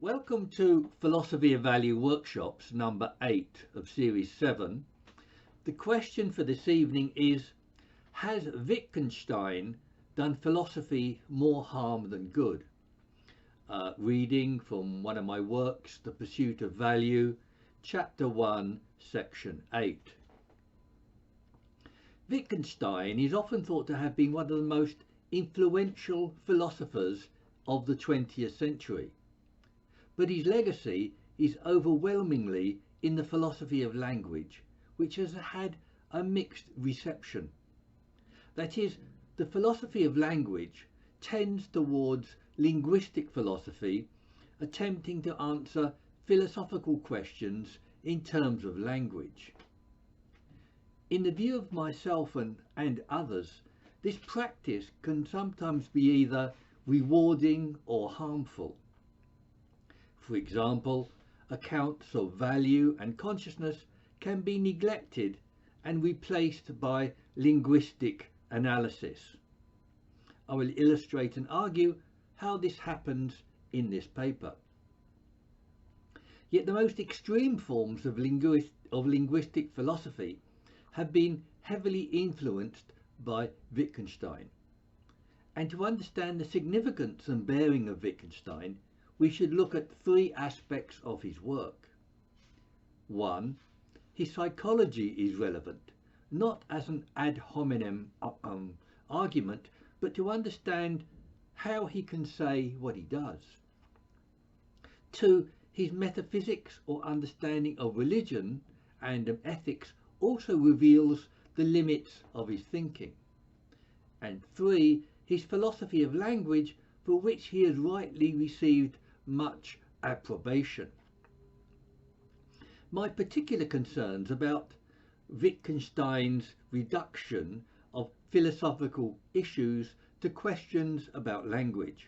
Welcome to Philosophy of Value Workshops number 8 of Series 7. The question for this evening is, has Wittgenstein done philosophy more harm than good? Reading from one of my works, The Pursuit of Value, Chapter 1, Section 8. Wittgenstein is often thought to have been one of the most influential philosophers of the 20th century. But his legacy is overwhelmingly in the philosophy of language, which has had a mixed reception. That is, the philosophy of language tends towards linguistic philosophy, attempting to answer philosophical questions in terms of language. In the view of myself and others, this practice can sometimes be either rewarding or harmful. For example, accounts of value and consciousness can be neglected and replaced by linguistic analysis. I will illustrate and argue how this happens in this paper. Yet the most extreme forms of linguistic philosophy have been heavily influenced by Wittgenstein. And to understand the significance and bearing of Wittgenstein, we should look at three aspects of his work. 1. His psychology is relevant, not as an ad hominem argument, but to understand how he can say what he does. 2. His metaphysics or understanding of religion and ethics also reveals the limits of his thinking. And 3. His philosophy of language, for which he has rightly received much approbation. My particular concerns about Wittgenstein's reduction of philosophical issues to questions about language.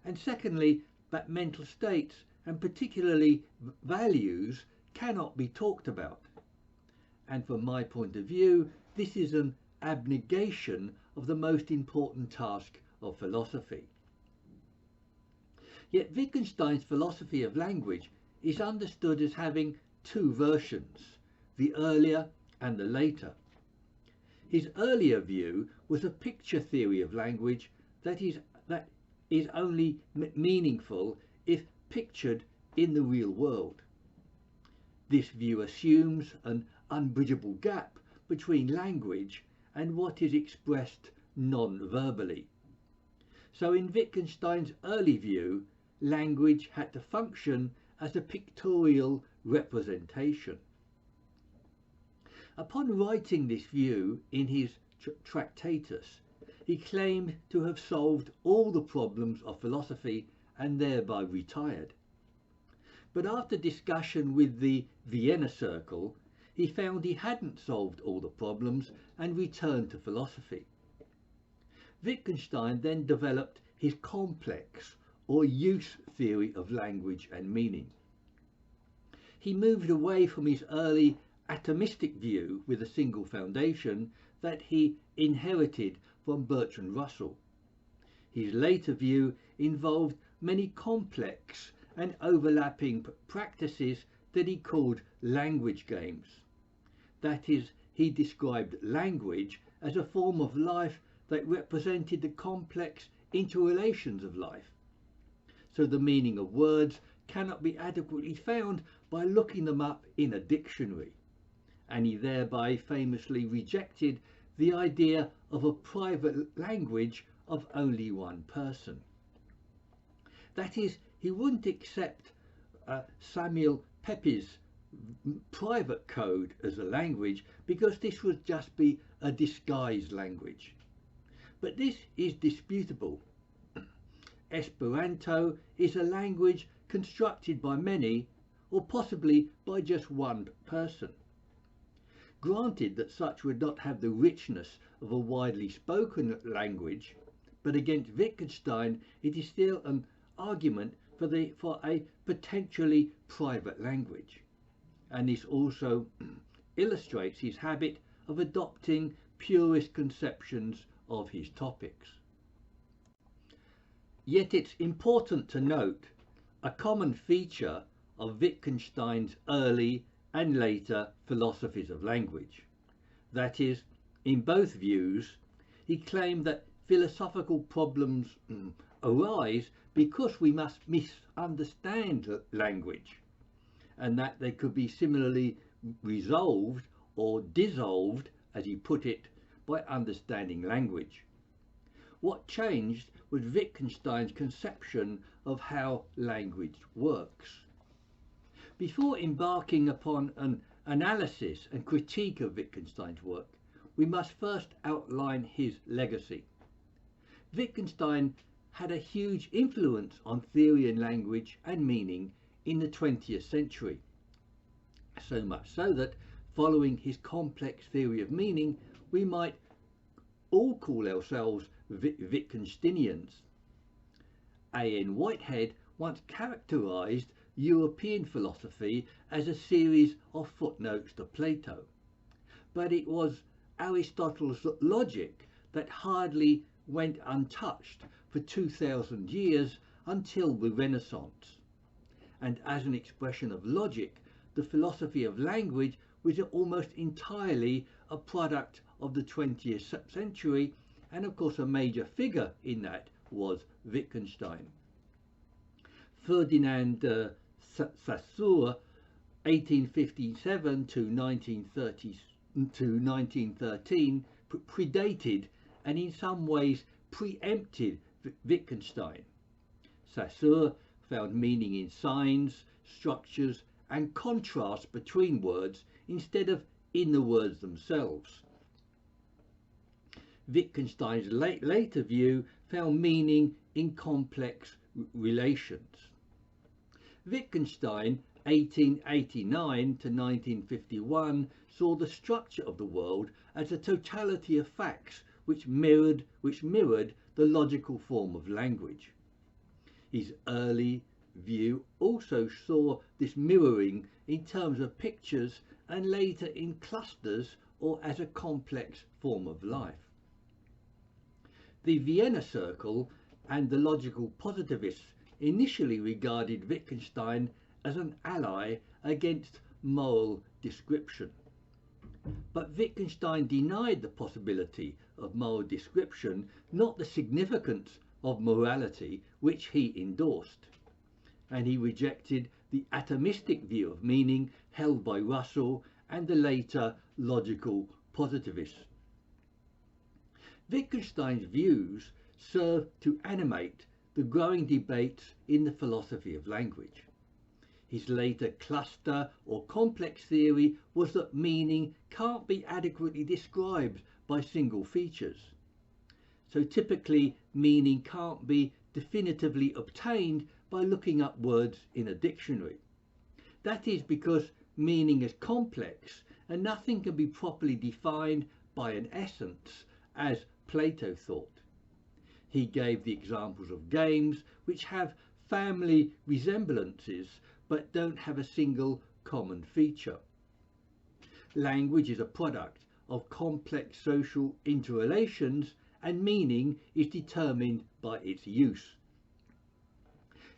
And secondly, that mental states, and particularly values, cannot be talked about. And from my point of view, this is an abnegation of the most important task of philosophy. Yet Wittgenstein's philosophy of language is understood as having two versions, the earlier and the later. His earlier view was a picture theory of language that is only meaningful if pictured in the real world. This view assumes an unbridgeable gap between language and what is expressed non-verbally. So in Wittgenstein's early view, language had to function as a pictorial representation. Upon writing this view in his Tractatus, he claimed to have solved all the problems of philosophy and thereby retired. But after discussion with the Vienna Circle, he found he hadn't solved all the problems and returned to philosophy. Wittgenstein then developed his complex or use theory of language and meaning. He moved away from his early atomistic view with a single foundation that he inherited from Bertrand Russell. His later view involved many complex and overlapping practices that he called language games. That is, he described language as a form of life that represented the complex interrelations of life. So the meaning of words cannot be adequately found by looking them up in a dictionary. And he thereby famously rejected the idea of a private language of only one person. That is, he wouldn't accept Samuel Pepys' private code as a language because this would just be a disguised language. But this is disputable. Esperanto is a language constructed by many, or possibly by just one person. Granted that such would not have the richness of a widely spoken language, but against Wittgenstein it is still an argument for a potentially private language. And this also illustrates his habit of adopting purist conceptions of his topics. Yet it's important to note a common feature of Wittgenstein's early and later philosophies of language. That is, in both views, he claimed that philosophical problems arise because we must misunderstand language, and that they could be similarly resolved or dissolved, as he put it, by understanding language. What changed was Wittgenstein's conception of how language works. Before embarking upon an analysis and critique of Wittgenstein's work, we must first outline his legacy. Wittgenstein had a huge influence on theory and language and meaning in the 20th century. So much so that, following his complex theory of meaning, we might all call ourselves Wittgensteinians. A.N. Whitehead once characterized European philosophy as a series of footnotes to Plato, but it was Aristotle's logic that hardly went untouched for 2,000 years until the Renaissance. And as an expression of logic, the philosophy of language was almost entirely a product of the 20th century, and of course a major figure in that was Wittgenstein. Ferdinand Saussure, 1857 to 1913, predated and in some ways preempted Wittgenstein. Saussure found meaning in signs, structures and contrasts between words instead of in the words themselves. Wittgenstein's later view found meaning in complex relations. Wittgenstein, 1889 to 1951, saw the structure of the world as a totality of facts which mirrored the logical form of language. His early view also saw this mirroring in terms of pictures and later in clusters or as a complex form of life. The Vienna Circle and the logical positivists initially regarded Wittgenstein as an ally against moral description. But Wittgenstein denied the possibility of moral description, not the significance of morality, which he endorsed. And he rejected the atomistic view of meaning held by Russell and the later logical positivists. Wittgenstein's views serve to animate the growing debates in the philosophy of language. His later cluster or complex theory was that meaning can't be adequately described by single features. So typically, meaning can't be definitively obtained by looking up words in a dictionary. That is because meaning is complex and nothing can be properly defined by an essence, as Plato thought. He gave the examples of games which have family resemblances but don't have a single common feature. Language is a product of complex social interrelations, and meaning is determined by its use.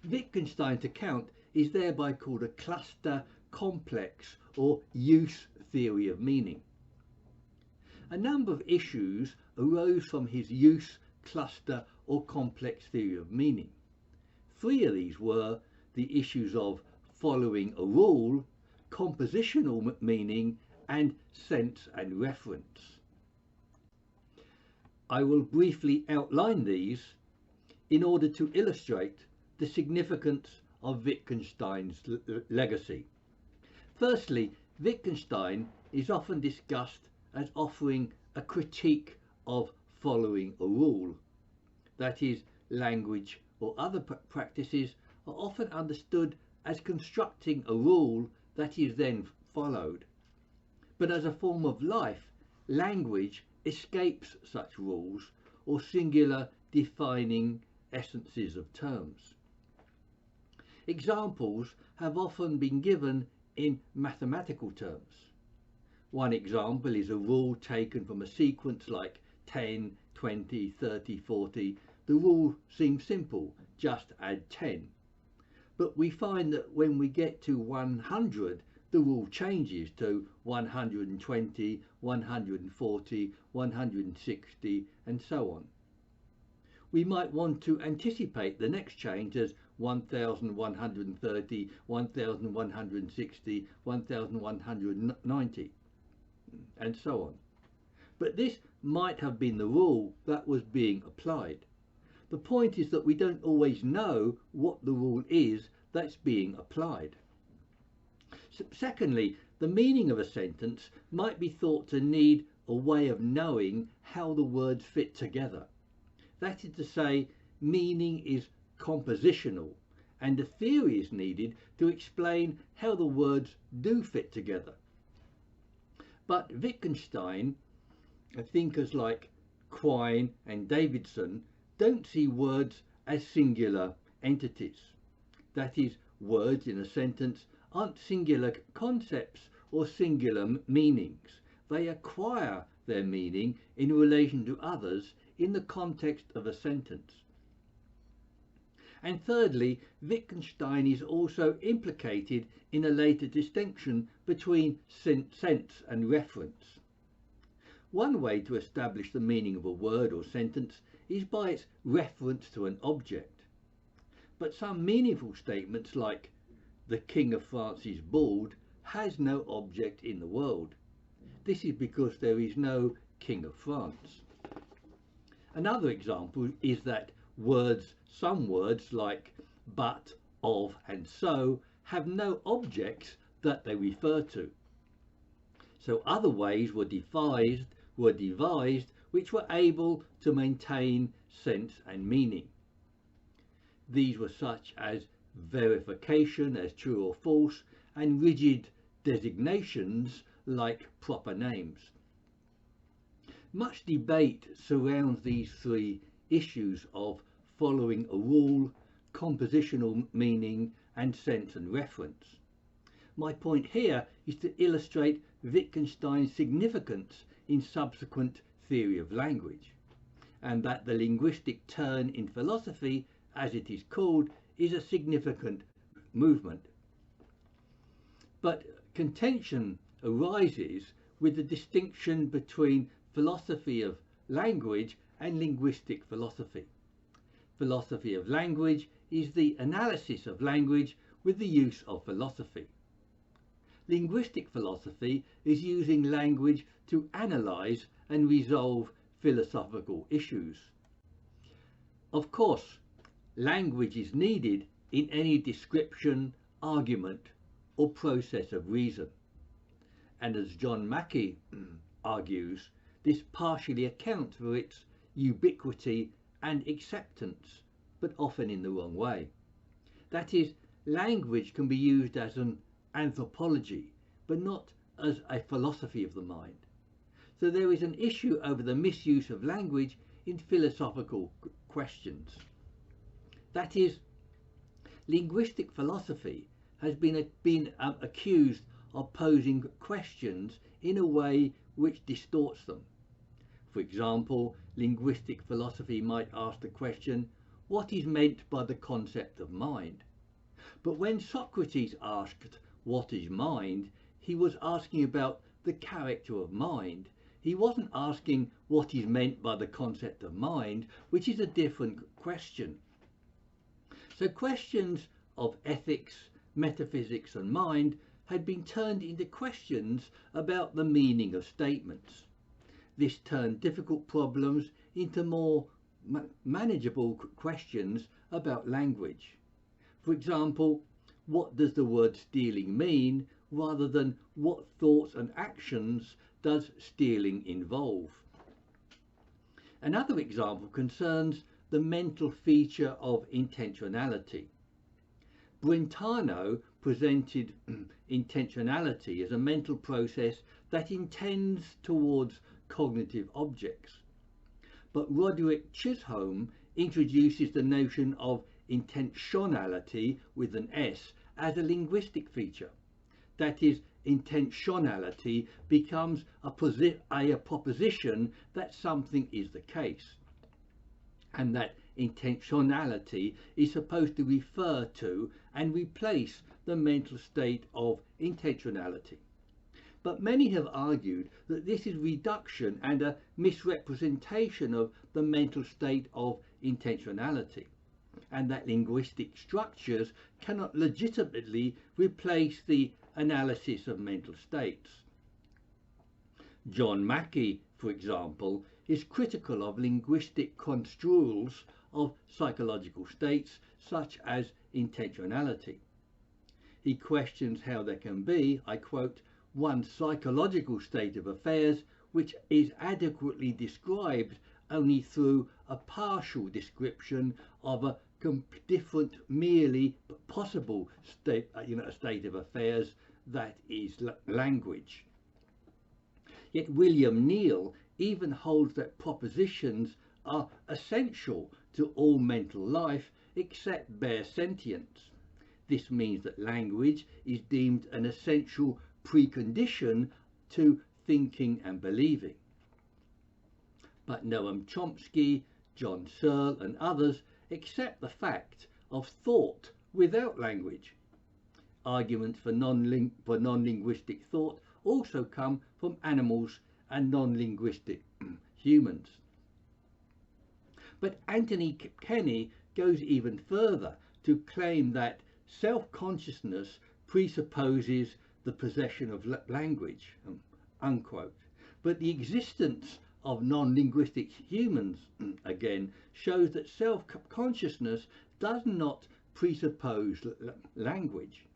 Wittgenstein's account is thereby called a cluster, complex or use theory of meaning. A number of issues arose from his use, cluster or complex theory of meaning. Three of these were the issues of following a rule, compositional meaning and sense and reference. I will briefly outline these in order to illustrate the significance of Wittgenstein's legacy. Firstly, Wittgenstein is often discussed as offering a critique of following a rule. That is, language or other practices are often understood as constructing a rule that is then followed. But as a form of life, language escapes such rules or singular defining essences of terms. Examples have often been given in mathematical terms. One example is a rule taken from a sequence like 10, 20, 30, 40. The rule seems simple, just add 10. But we find that when we get to 100, the rule changes to 120, 140, 160, and so on. We might want to anticipate the next change as 1130, 1160, 1190, and so on. But this might have been the rule that was being applied. The point is that we don't always know what the rule is that's being applied. Secondly, the meaning of a sentence might be thought to need a way of knowing how the words fit together. That is to say, meaning is compositional, and a theory is needed to explain how the words do fit together. But Wittgenstein, thinkers like Quine and Davidson, don't see words as singular entities. That is, words in a sentence aren't singular concepts or singular meanings. They acquire their meaning in relation to others in the context of a sentence. And thirdly, Wittgenstein is also implicated in a later distinction between sense and reference. One way to establish the meaning of a word or sentence is by its reference to an object. But some meaningful statements like "the King of France is bald" has no object in the world. This is because there is no King of France. Another example is that some words like but, of, and so have no objects that they refer to. So other ways were devised which were able to maintain sense and meaning. These were such as verification as true or false, and rigid designations like proper names. Much debate surrounds these three issues of following a rule, compositional meaning, and sense and reference. My point here is to illustrate Wittgenstein's significance in subsequent theory of language, and that the linguistic turn in philosophy, as it is called, is a significant movement. But contention arises with the distinction between philosophy of language and linguistic philosophy. Philosophy of language is the analysis of language with the use of philosophy. Linguistic philosophy is using language to analyse and resolve philosophical issues. Of course, language is needed in any description, argument, or process of reason. And as John Mackey argues, this partially accounts for its ubiquity and acceptance, but often in the wrong way. That is, language can be used as an anthropology, but not as a philosophy of the mind. So there is an issue over the misuse of language in philosophical questions. That is, linguistic philosophy has been accused of posing questions in a way which distorts them. For example, linguistic philosophy might ask the question, what is meant by the concept of mind? But when Socrates asked, what is mind, he was asking about the character of mind. He wasn't asking what is meant by the concept of mind, which is a different question. So questions of ethics, metaphysics, and mind had been turned into questions about the meaning of statements. This turned difficult problems into more manageable questions about language. For example, what does the word stealing mean, rather than what thoughts and actions does stealing involve? Another example concerns the mental feature of intentionality. Brentano presented intentionality as a mental process that intends towards cognitive objects. But Roderick Chisholm introduces the notion of intentionality with an S as a linguistic feature. That is, intentionality becomes a proposition that something is the case, and that intentionality is supposed to refer to and replace the mental state of intentionality. But many have argued that this is reduction and a misrepresentation of the mental state of intentionality, and that linguistic structures cannot legitimately replace the analysis of mental states. John Mackey, for example, is critical of linguistic construals of psychological states such as intentionality. He questions how there can be, I quote, one psychological state of affairs which is adequately described only through a partial description of a different, merely possible state, a state of affairs, that is language. Yet William Neal even holds that propositions are essential to all mental life except bare sentience. This means that language is deemed an essential precondition to thinking and believing. But Noam Chomsky, John Searle and others accept the fact of thought without language. Arguments for non-linguistic thought also come from animals and non-linguistic humans. But Anthony Kenny goes even further to claim that self-consciousness presupposes the possession of language, unquote. But the existence of non-linguistic humans, again, shows that self-consciousness does not presuppose language.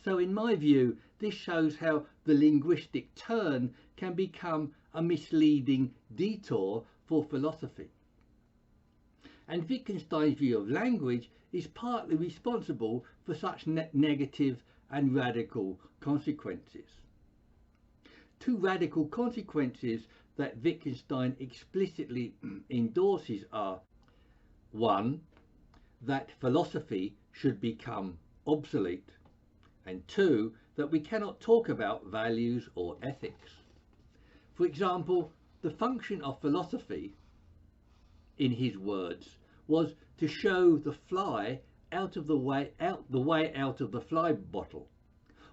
So in my view, this shows how the linguistic turn can become a misleading detour for philosophy. And Wittgenstein's view of language is partly responsible for such negative and radical consequences. Two radical consequences that Wittgenstein explicitly endorses are: one, that philosophy should become obsolete, and two, that we cannot talk about values or ethics. For example, the function of philosophy, in his words, was to show the fly out of the way out of the fly bottle,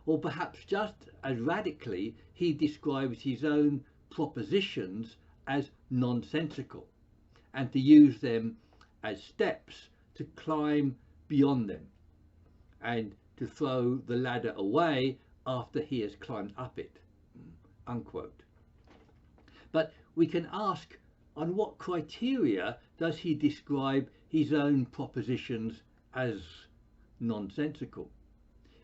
or perhaps just as radically he describes his own propositions as nonsensical, and to use them as steps to climb beyond them, and to throw the ladder away after he has climbed up it, unquote. But we can ask, on what criteria does he describe his own propositions as nonsensical?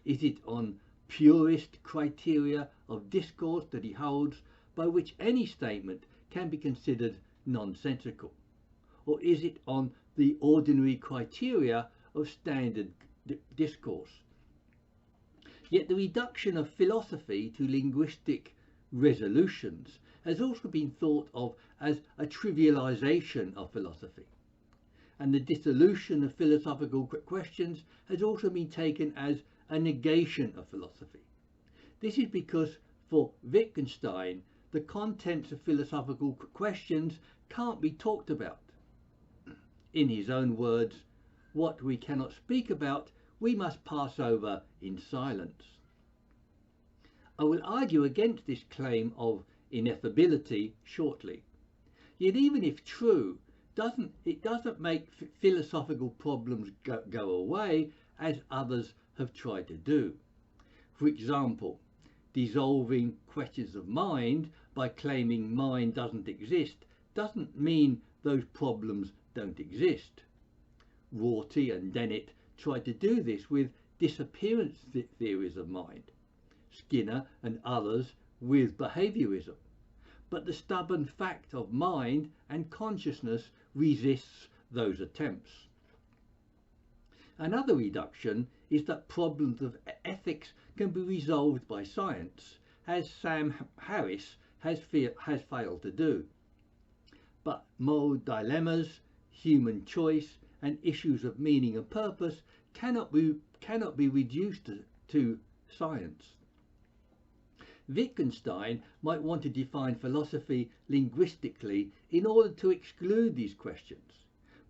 Is it on purist criteria of discourse that he holds, by which any statement can be considered nonsensical? Or is it on the ordinary criteria of standard discourse? Yet the reduction of philosophy to linguistic resolutions has also been thought of as a trivialization of philosophy. And the dissolution of philosophical questions has also been taken as a negation of philosophy. This is because for Wittgenstein, the contents of philosophical questions can't be talked about. In his own words, what we cannot speak about, we must pass over in silence. I will argue against this claim of ineffability shortly. Yet even if true, it doesn't make philosophical problems go away, as others have tried to do. For example, dissolving questions of mind by claiming mind doesn't exist doesn't mean those problems don't exist. Rorty and Dennett tried to do this with disappearance theories of mind, Skinner and others with behaviorism. But the stubborn fact of mind and consciousness resists those attempts. Another reduction is that problems of ethics can be resolved by science, as Sam Harris has failed to do. But moral dilemmas, human choice, and issues of meaning and purpose cannot be reduced to science. Wittgenstein might want to define philosophy linguistically in order to exclude these questions,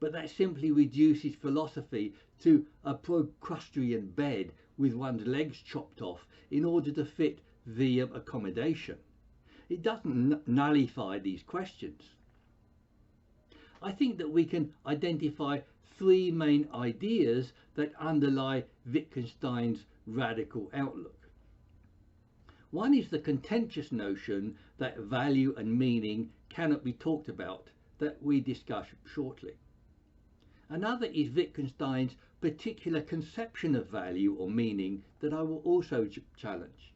but that simply reduces philosophy to a Procrustean bed with one's legs chopped off in order to fit the accommodation. It doesn't nullify these questions. I think that we can identify three main ideas that underlie Wittgenstein's radical outlook. One is the contentious notion that value and meaning cannot be talked about, that we discuss shortly. Another is Wittgenstein's particular conception of value or meaning that I will also challenge.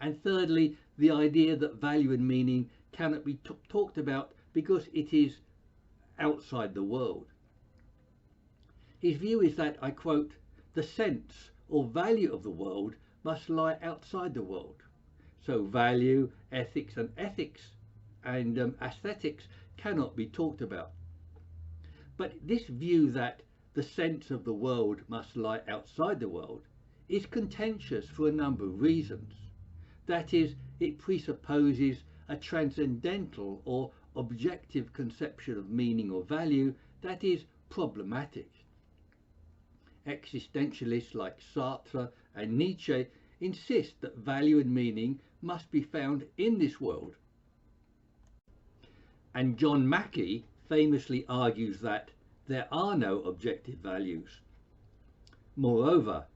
And thirdly, the idea that value and meaning cannot be talked about because it is outside the world. His view is that, I quote, "the sense or value of the world must lie outside the world. So value, ethics and aesthetics cannot be talked about." But this view that the sense of the world must lie outside the world is contentious for a number of reasons. That is, it presupposes a transcendental or objective conception of meaning or value that is problematic. Existentialists like Sartre and Nietzsche insist that value and meaning must be found in this world. And John Mackey famously argues that there are no objective values. Moreover,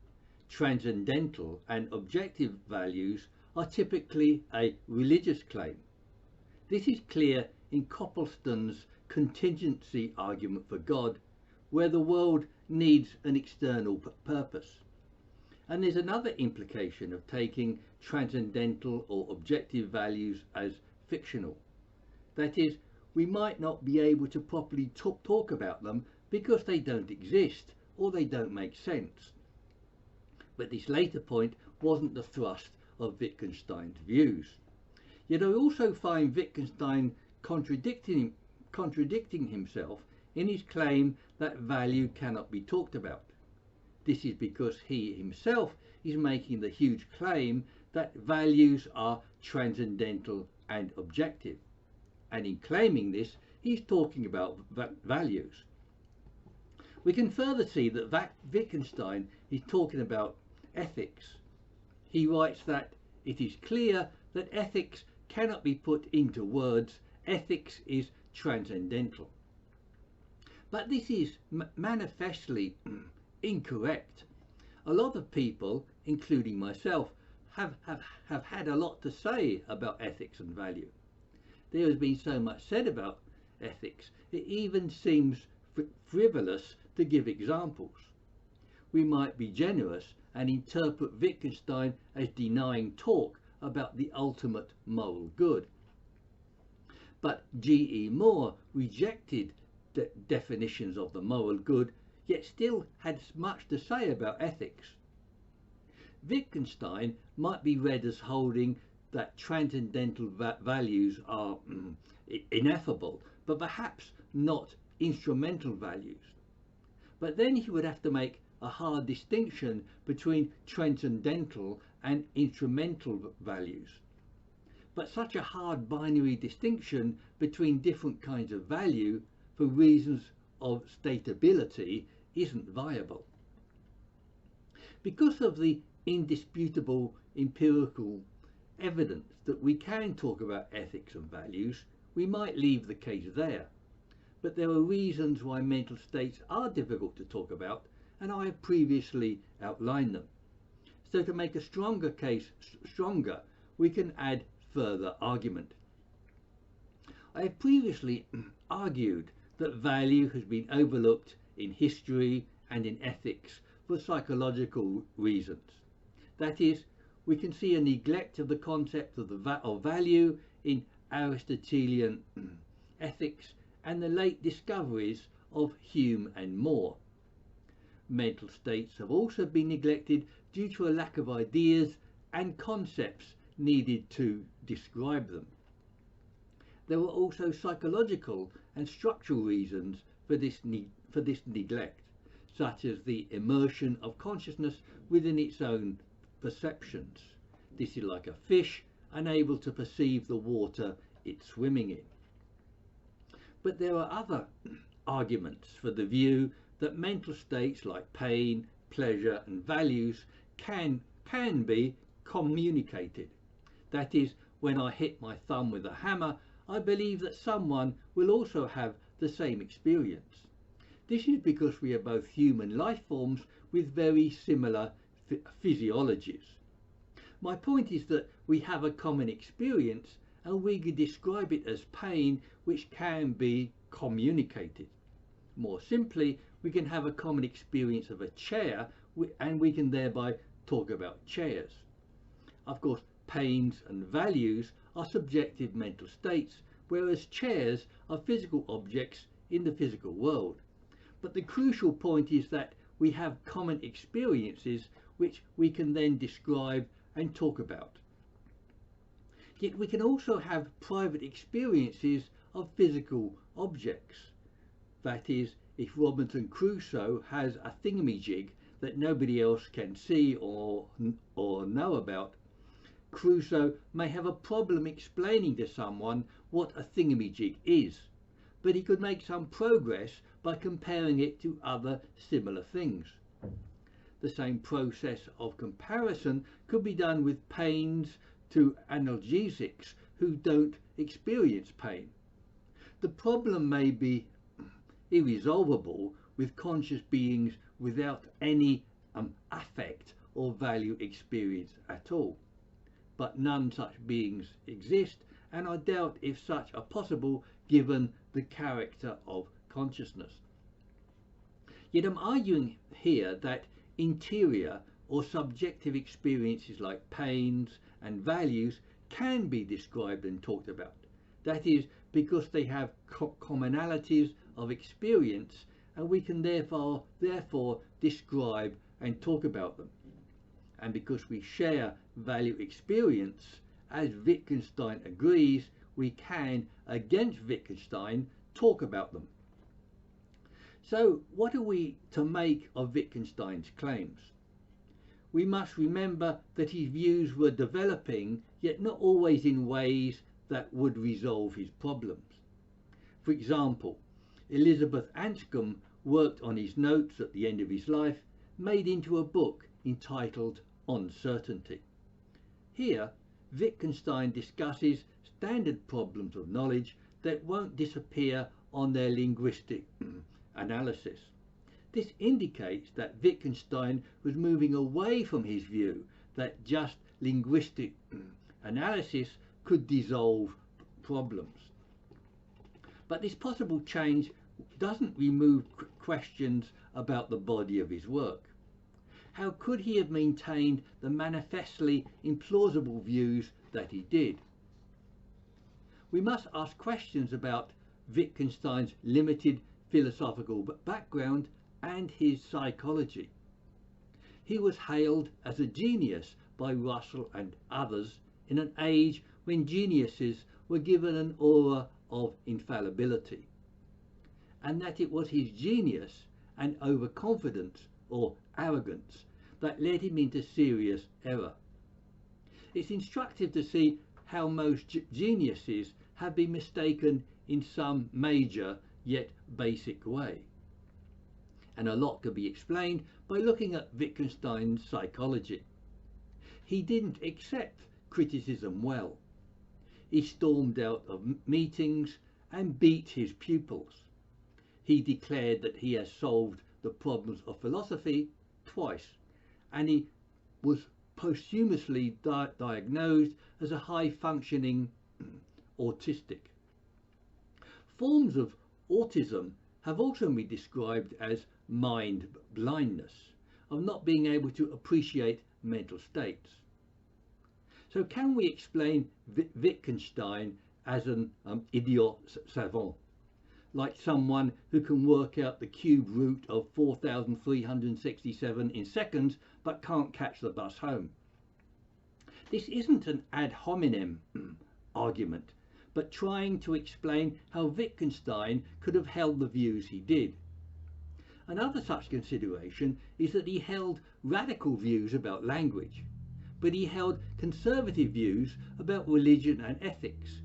transcendental and objective values are typically a religious claim. This is clear in Copleston's contingency argument for God, where the world needs an external purpose. And there's another implication of taking transcendental or objective values as fictional. That is, we might not be able to properly talk about them because they don't exist or they don't make sense. But this later point wasn't the thrust of Wittgenstein's views. Yet I also find Wittgenstein contradicting himself in his claim that value cannot be talked about. This is because he himself is making the huge claim that values are transcendental and objective. And in claiming this, he's talking about values. We can further see that Wittgenstein is talking about ethics. He writes that it is clear that ethics cannot be put into words. Ethics is transcendental. But this is manifestly incorrect. A lot of people, including myself, have had a lot to say about ethics and value. There has been so much said about ethics, it even seems frivolous to give examples. We might be generous and interpret Wittgenstein as denying talk about the ultimate moral good. But G.E. Moore rejected the definitions of the moral good, yet still had much to say about ethics. Wittgenstein might be read as holding that transcendental values are ineffable, but perhaps not instrumental values. But then he would have to make a hard distinction between transcendental and instrumental values. But such a hard binary distinction between different kinds of value for reasons of stateability isn't viable. Because of the indisputable empirical evidence that we can talk about ethics and values, we might leave the case there. But there are reasons why mental states are difficult to talk about, and I have previously outlined them. So to make a stronger case stronger, we can add further argument. I have previously argued that value has been overlooked in history and in ethics for psychological reasons. That is, we can see a neglect of the concept of value in Aristotelian ethics and the late discoveries of Hume and More. Mental states have also been neglected due to a lack of ideas and concepts needed to describe them. There were also psychological and structural reasons for this neglect, such as the immersion of consciousness within its own perceptions. This is like a fish unable to perceive the water it's swimming in. But there are other arguments for the view that mental states like pain, pleasure and values can be communicated. That is, when I hit my thumb with a hammer, I believe that someone will also have the same experience. This is because we are both human life forms with very similar physiologies. My point is that we have a common experience and we can describe it as pain which can be communicated. More simply, we can have a common experience of a chair and we can thereby talk about chairs. Of course, pains and values are subjective mental states, whereas chairs are physical objects in the physical world. But the crucial point is that we have common experiences which we can then describe and talk about. Yet we can also have private experiences of physical objects. That is, if Robinson Crusoe has a thingamajig that nobody else can see or know about, Crusoe may have a problem explaining to someone what a thingamajig is, but he could make some progress by comparing it to other similar things. The same process of comparison could be done with pains to analgesics who don't experience pain. The problem may be irresolvable with conscious beings without any affect or value experience at all. But none such beings exist, and I doubt if such are possible given the character of consciousness. Yet I'm arguing here that interior or subjective experiences like pains and values can be described and talked about. That is, because they have commonalities of experience and we can therefore describe and talk about them. And because we share value experience, as Wittgenstein agrees, we can, against Wittgenstein, talk about them. So what are we to make of Wittgenstein's claims? We must remember that his views were developing, yet not always in ways that would resolve his problems. For example, Elizabeth Anscombe worked on his notes at the end of his life, made into a book entitled On Certainty. Here, Wittgenstein discusses standard problems of knowledge that won't disappear on their linguistic analysis. This indicates that Wittgenstein was moving away from his view that just linguistic analysis could dissolve problems. But this possible change doesn't remove questions about the body of his work. How could he have maintained the manifestly implausible views that he did? We must ask questions about Wittgenstein's limited philosophical background and his psychology. He was hailed as a genius by Russell and others in an age when geniuses were given an aura of infallibility, and that it was his genius and overconfidence or arrogance that led him into serious error. It's instructive to see how most geniuses have been mistaken in some major yet basic way. And a lot could be explained by looking at Wittgenstein's psychology. He didn't accept criticism well. He stormed out of meetings and beat his pupils. He declared that he has solved the problems of philosophy twice, and he was posthumously diagnosed as a high-functioning autistic. Forms of autism have also been described as mind blindness, of not being able to appreciate mental states. So can we explain Wittgenstein as an idiot savant, like someone who can work out the cube root of 4,367 in seconds but can't catch the bus home? This isn't an ad hominem argument, but trying to explain how Wittgenstein could have held the views he did. Another such consideration is that he held radical views about language, but he held conservative views about religion and ethics,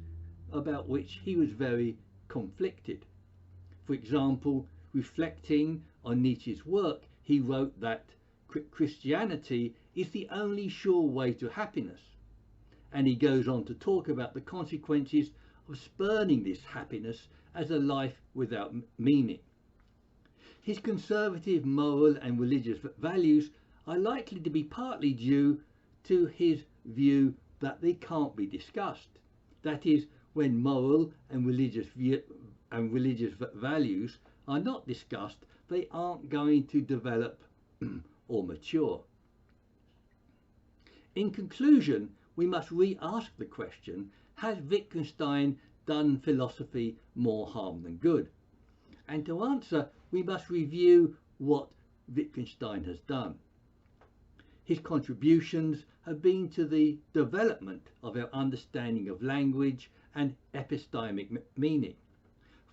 about which he was very conflicted. For example, reflecting on Nietzsche's work, he wrote that Christianity is the only sure way to happiness. And he goes on to talk about the consequences of spurning this happiness as a life without meaning. His conservative moral and religious values are likely to be partly due to his view that they can't be discussed. That is, when moral and religious values are not discussed, they aren't going to develop or mature. In conclusion, we must re-ask the question, has Wittgenstein done philosophy more harm than good? And to answer, we must review what Wittgenstein has done. His contributions have been to the development of our understanding of language and epistemic meaning.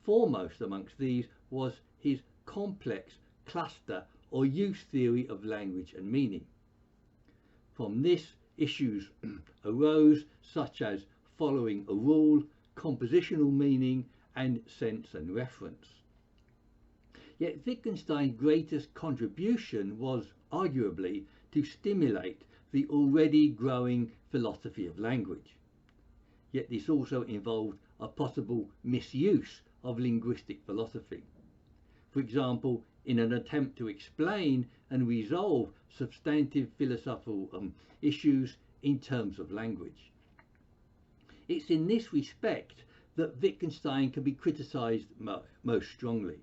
Foremost amongst these was his complex cluster or use theory of language and meaning. From this, issues arose such as following a rule, compositional meaning, and sense and reference. Yet Wittgenstein's greatest contribution was arguably to stimulate the already growing philosophy of language. Yet this also involved a possible misuse of linguistic philosophy. For example, in an attempt to explain and resolve substantive philosophical issues in terms of language. It's in this respect that Wittgenstein can be criticised most strongly.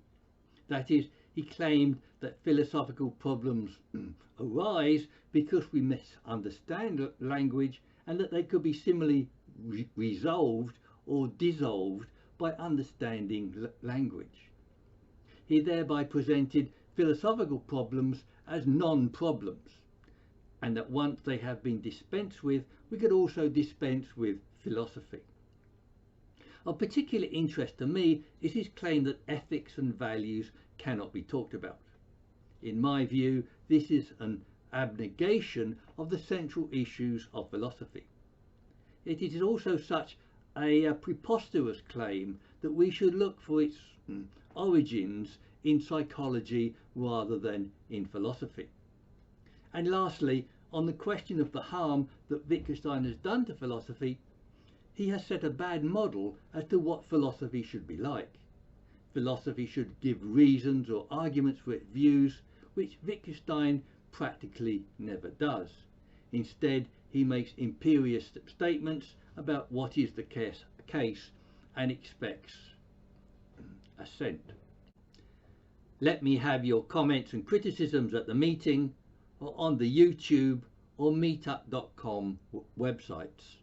That is, he claimed that philosophical problems arise because we misunderstand language and that they could be similarly resolved or dissolved by understanding language. He thereby presented philosophical problems as non-problems, and that once they have been dispensed with, we could also dispense with philosophy. Of particular interest to me is his claim that ethics and values cannot be talked about. In my view, this is an abnegation of the central issues of philosophy. It is also such a preposterous claim that we should look for its origins in psychology rather than in philosophy. And lastly, on the question of the harm that Wittgenstein has done to philosophy, he has set a bad model as to what philosophy should be like. Philosophy should give reasons or arguments for its views, which Wittgenstein practically never does. Instead, he makes imperious statements about what is the case and expects assent. Let me have your comments and criticisms at the meeting or on the YouTube or meetup.com websites.